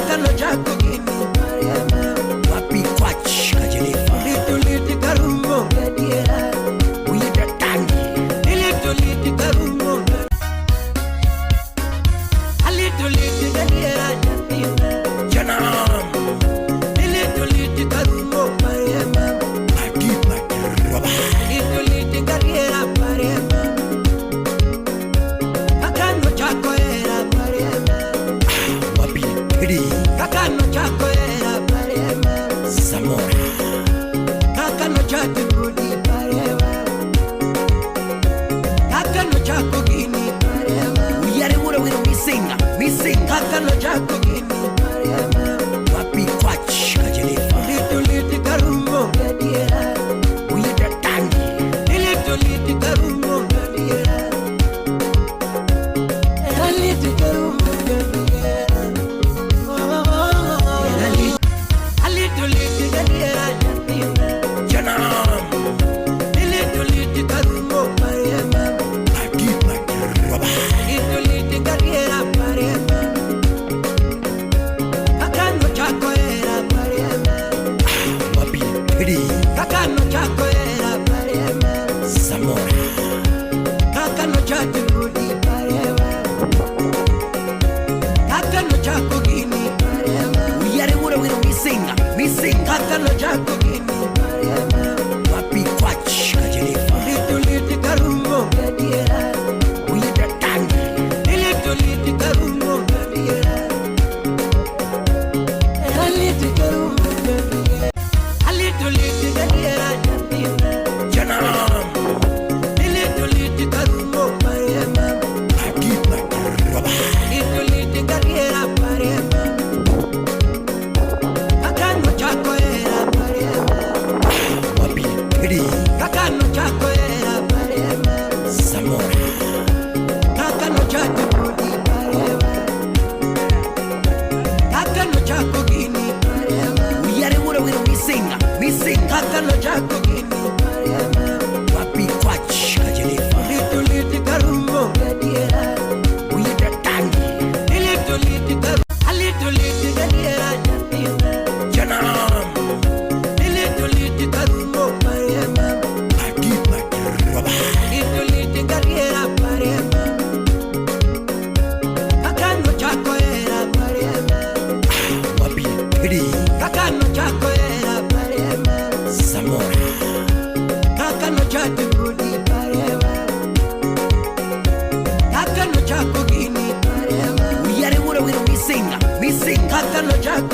kakano chako gini parema wapi kwach kajelifa lituliti karumo gadiera uida tangi lituliti karumo lituliti gadiera janam lituliti karumo parema adipa roba lituliti gadiera parema kakano chako era parema wapi pidi kakano chako era parema samora kakano chako gudi parema kakano chako gini parema uyare wura wira missing kakano chako gini parema wapi kwach kajelifa lituliti karumo gadiera uyida tangi lituliti karumo gadiera lituliti karumo gadiera lituliti gadiera janam lituliti karumo parema adipa roba lituliti gadiera parema kakano chako era parema wapi pidi kakano chako era parema samora kakano chako gudi parema kakano chako gini parema uyare wura wira missing kakano chako gini parema wapi kwach kajelifa lituliti karumo gadiera uyida tangi lituliti karumo gadiera lituliti karumo gadiera lituliti gadiera janam lituliti karumo parema adipa roba lituliti gadiera parema kakano chako era parema wapi pidi kakano chako era parema samora kakano chako gudi parema kakano chako gini parema uyare wura wira missing kakano chako gini parema wapi kwach kajelifa lituliti karumo gadiera uyida tangi lituliti gadiera janam lituliti karumo parema adipa roba lituliti gadiera parema kakano chako era parema wapi pidi kakano chako era parema samora kakano chako gudi parema kakano chako gini parema uyare wura wira missing kakano chako